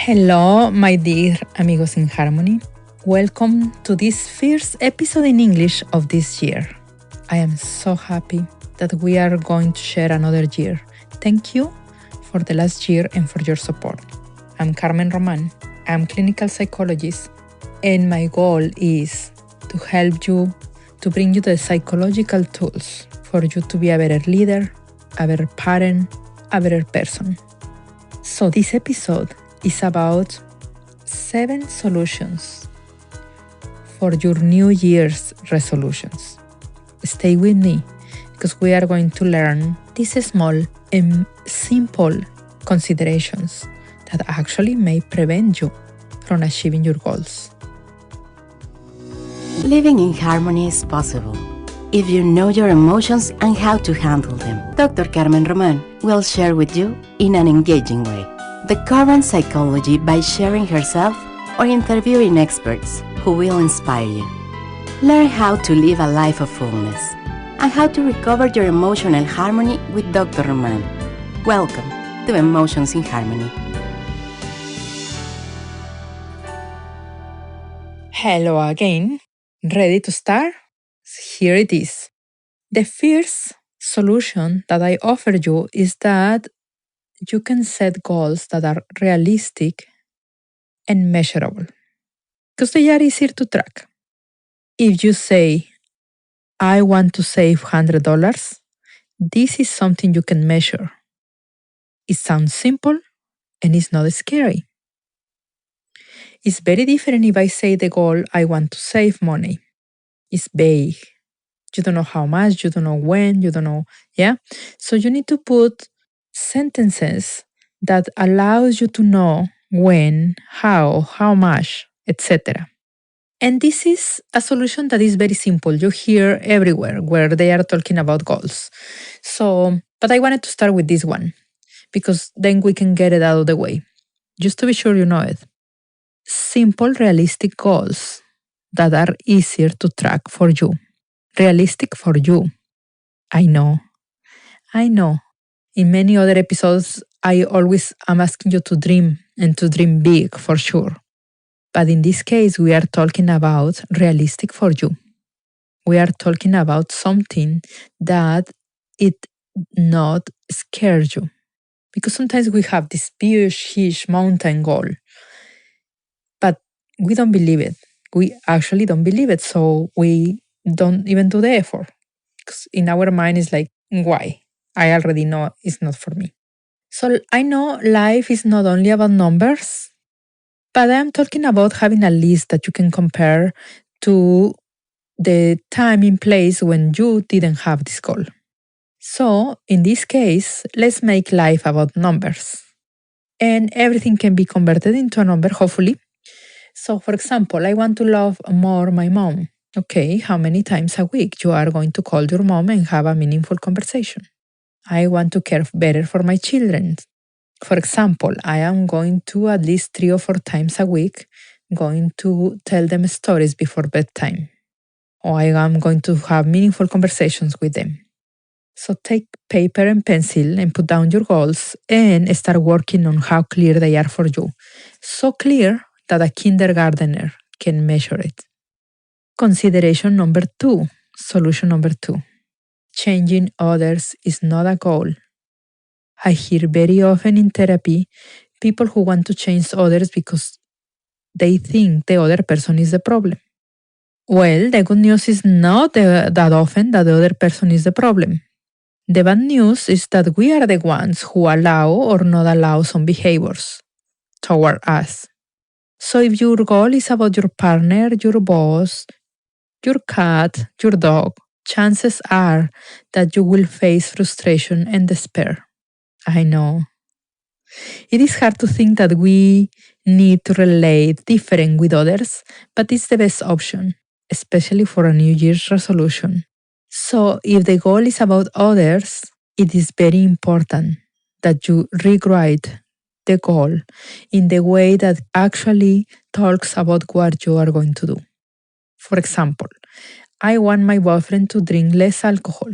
Hello, my dear amigos in harmony. Welcome to this first episode in English of this year. I am so happy that we are going to share another year. Thank you for the last year and for your support. I'm Carmen Roman. I'm clinical psychologist, and my goal is to help you, to bring you the psychological tools for you to be a better leader, a better parent, a better person. So this episode is about 7 solutions for your New Year's resolutions. Stay with me because we are going to learn these small and simple considerations that actually may prevent you from achieving your goals. Living in harmony is possible if you know your emotions and how to handle them. Dr. Carmen Roman will share with you in an engaging way the current psychology by sharing herself or interviewing experts who will inspire you. Learn how to live a life of fullness and how to recover your emotional harmony with Dr. Roman. Welcome to Emotions in Harmony. Hello again. Ready to start? Here it is. The first solution that I offer you is that you can set goals that are realistic and measurable because they are easier to track. If you say, I want to save $100, this is something you can measure. It sounds simple and it's not scary. It's very different if I say the goal, I want to save money. It's vague. You don't know how much, you don't know when, you don't know, yeah? So you need to put sentences that allows you to know when, how much, etc. And this is a solution that is very simple. You hear everywhere where they are talking about goals. So, but I wanted to start with this one because then we can get it out of the way. Just to be sure you know it. Simple, realistic goals that are easier to track for you. Realistic for you. I know. In many other episodes, I always am asking you to dream and to dream big for sure. But in this case, we are talking about realistic for you. We are talking about something that it not scares you. Because sometimes we have this huge mountain goal, but we don't believe it. We actually don't believe it. So we don't even do the effort. Because in our mind, it's like, why? I already know it's not for me. So I know life is not only about numbers, but I'm talking about having a list that you can compare to the time and place when you didn't have this goal. So in this case, let's make life about numbers. And everything can be converted into a number, hopefully. So for example, I want to love more my mom. Okay, how many times a week you are going to call your mom and have a meaningful conversation? I want to care better for my children. For example, I am going to at least 3 or 4 times a week going to tell them stories before bedtime. Or I am going to have meaningful conversations with them. So take paper and pencil and put down your goals and start working on how clear they are for you. So clear that a kindergartner can measure it. Consideration number 2, solution number 2. Changing others is not a goal. I hear very often in therapy people who want to change others because they think the other person is the problem. Well, the good news is not that often that the other person is the problem. The bad news is that we are the ones who allow or not allow some behaviors toward us. So if your goal is about your partner, your boss, your cat, your dog, chances are that you will face frustration and despair. I know. It is hard to think that we need to relate different with others, but it's the best option, especially for a New Year's resolution. So if the goal is about others, it is very important that you rewrite the goal in the way that actually talks about what you are going to do. For example, I want my boyfriend to drink less alcohol.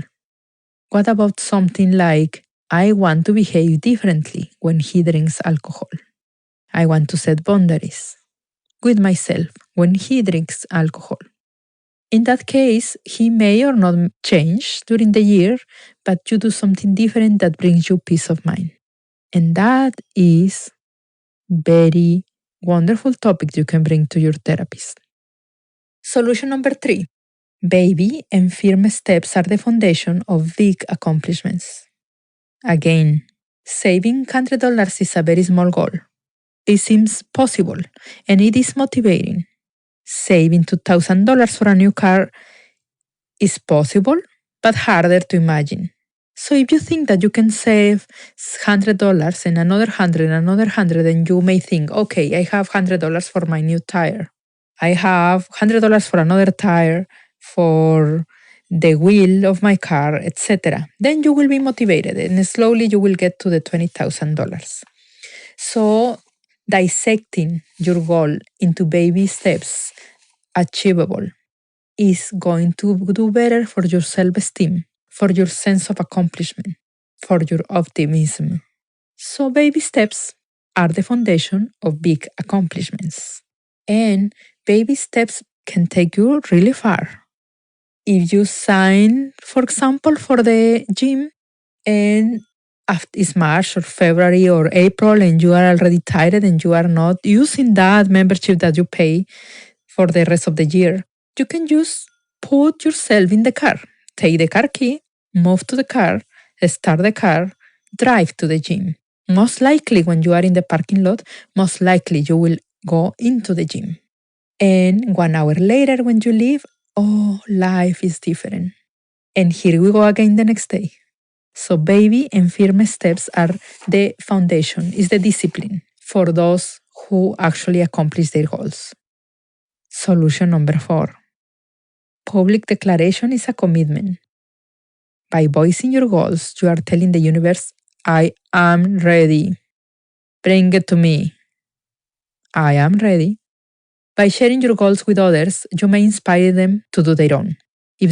What about something like, I want to behave differently when he drinks alcohol? I want to set boundaries with myself when he drinks alcohol. In that case, he may or not change during the year, but you do something different that brings you peace of mind. And that is very wonderful topic you can bring to your therapist. Solution number 3. Baby and firm steps are the foundation of big accomplishments. Again, saving $100 is a very small goal. It seems possible and it is motivating. Saving $2,000 for a new car is possible, but harder to imagine. So if you think that you can save $100 and another 100 and another 100, then you may think, okay, I have $100 for my new tire. I have $100 for another tire, for the wheel of my car, etc. Then you will be motivated and slowly you will get to the $20,000. So dissecting your goal into baby steps, achievable, is going to do better for your self-esteem, for your sense of accomplishment, for your optimism. So baby steps are the foundation of big accomplishments. And baby steps can take you really far. If you sign, for example, for the gym and it's March or February or April and you are already tired and you are not using that membership that you pay for the rest of the year, you can just put yourself in the car, take the car key, move to the car, start the car, drive to the gym. Most likely when you are in the parking lot, most likely you will go into the gym. And 1 hour later when you leave, oh, life is different. And here we go again the next day. So baby and firm steps are the foundation, is the discipline for those who actually accomplish their goals. Solution number 4. Public declaration is a commitment. By voicing your goals, you are telling the universe, I am ready. Bring it to me. I am ready. By sharing your goals with others, you may inspire them to do their own. If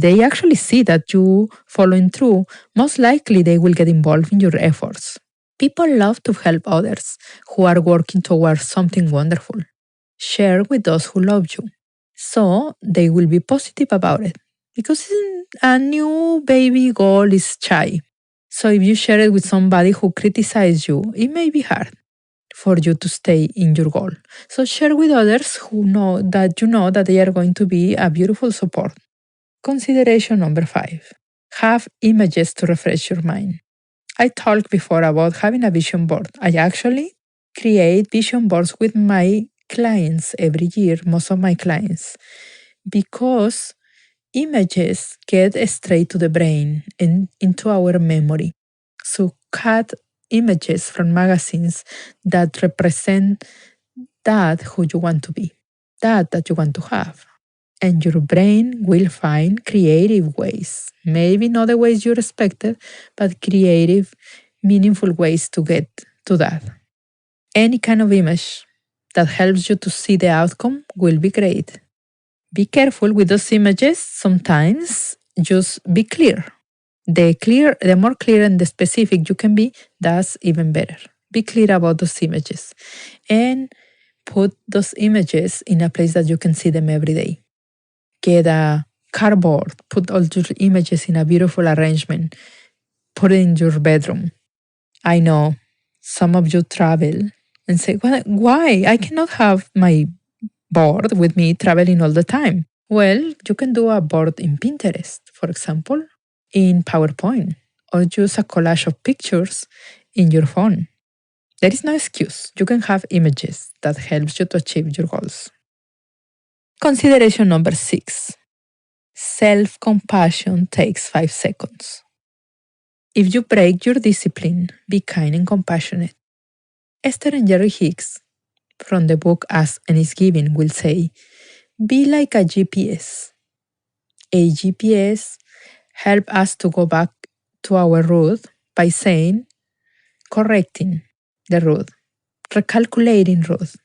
they actually see that you following through, most likely they will get involved in your efforts. People love to help others who are working towards something wonderful. Share with those who love you. So they will be positive about it. Because a new baby goal is shy. So if you share it with somebody who criticizes you, it may be hard for you to stay in your goal. So share with others who know that they are going to be a beautiful support. Consideration number 5. Have images to refresh your mind. I talked before about having a vision board. I actually create vision boards with my clients every year, most of my clients, because images get straight to the brain and into our memory. So cut images from magazines that represent that who you want to be, that you want to have. And your brain will find creative ways, maybe not the ways you expected, but creative, meaningful ways to get to that. Any kind of image that helps you to see the outcome will be great. Be careful with those images. Sometimes just be clear. The more clear and the specific you can be, that's even better. Be clear about those images and put those images in a place that you can see them every day. Get a cardboard, put all your images in a beautiful arrangement, put it in your bedroom. I know some of you travel and say, well, why? I cannot have my board with me traveling all the time. Well, you can do a board in Pinterest, for example, in PowerPoint, or use a collage of pictures in your phone. There is no excuse. You can have images that helps you to achieve your goals. Consideration number 6. Self-compassion takes 5 seconds. If you break your discipline, be kind and compassionate. Esther and Jerry Hicks, from the book Ask and Is Given, will say, be like a GPS. A GPS helps us to go back to our route by saying, correcting the route, recalculating route.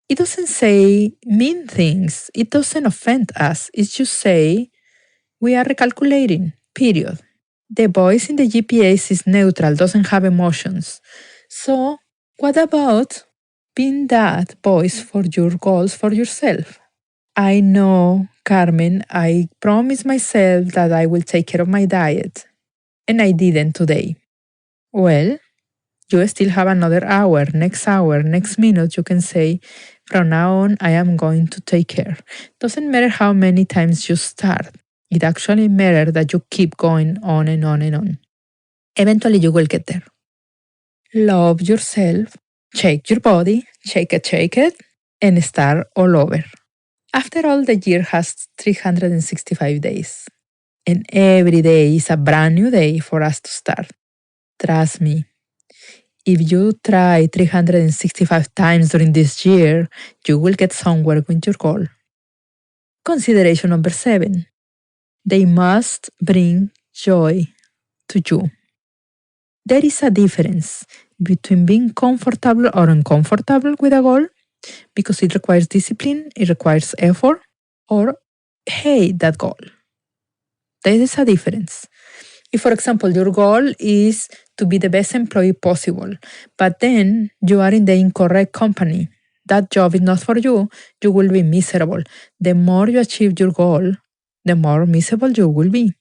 It doesn't say mean things. It doesn't offend us. It's just say, we are recalculating, period. The voice in the GPS is neutral, doesn't have emotions. So what about being that voice for your goals for yourself. I know, Carmen, I promised myself that I will take care of my diet, and I didn't today. Well, you still have another hour, next minute, you can say, from now on, I am going to take care. Doesn't matter how many times you start. It actually matters that you keep going on and on and on. Eventually, you will get there. Love yourself, shake your body, shake it, and start all over. After all, the year has 365 days, and every day is a brand new day for us to start. Trust me, if you try 365 times during this year, you will get somewhere with your goal. Consideration number 7. They must bring joy to you. There is a difference between being comfortable or uncomfortable with a goal because it requires discipline, it requires effort, or hate that goal. There is a difference. If, for example, your goal is to be the best employee possible, but then you are in the incorrect company, that job is not for you, you will be miserable. The more you achieve your goal, the more miserable you will be.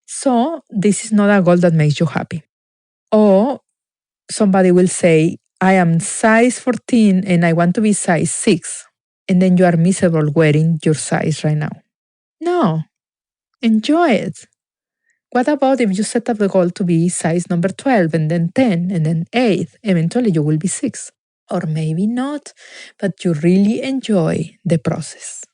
So, this is not a goal that makes you happy. Or somebody will say, I am size 14 and I want to be size 6. And then you are miserable wearing your size right now. No, enjoy it. What about if you set up the goal to be size number 12 and then 10 and then 8? Eventually you will be 6. Or maybe not, but you really enjoy the process.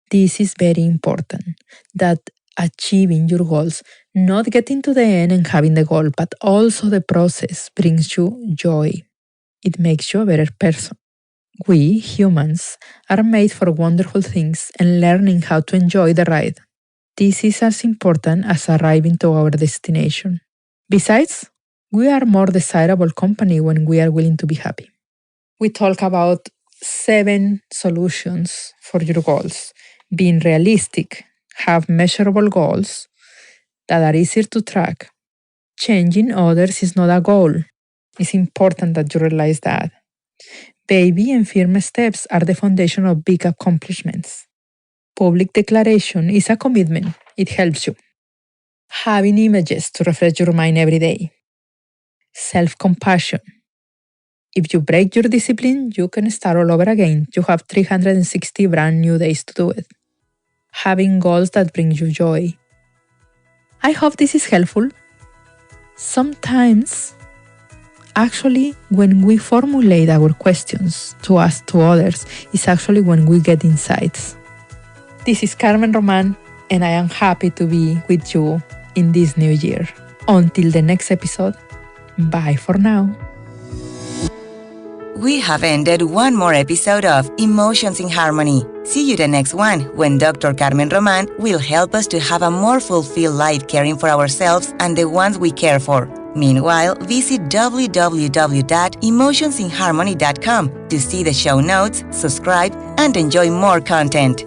This is very important, that achieving your goals, not getting to the end and having the goal, but also the process brings you joy. It makes you a better person. We, humans, are made for wonderful things and learning how to enjoy the ride. This is as important as arriving to our destination. Besides, we are more desirable company when we are willing to be happy. We talk about 7 solutions for your goals. Being realistic, have measurable goals that are easier to track. Changing others is not a goal. It's important that you realize that. Baby and firm steps are the foundation of big accomplishments. Public declaration is a commitment. It helps you. Having images to refresh your mind every day. Self-compassion. If you break your discipline, you can start all over again. You have 360 brand new days to do it. Having goals that bring you joy. I hope this is helpful. Sometimes, actually, when we formulate our questions to ask to others, is actually when we get insights. This is Carmen Roman, and I am happy to be with you in this new year. Until the next episode, bye for now. We have ended one more episode of Emotions in Harmony. See you the next one, when Dr. Carmen Roman will help us to have a more fulfilled life caring for ourselves and the ones we care for. Meanwhile, visit www.emotionsinharmony.com to see the show notes, subscribe, and enjoy more content.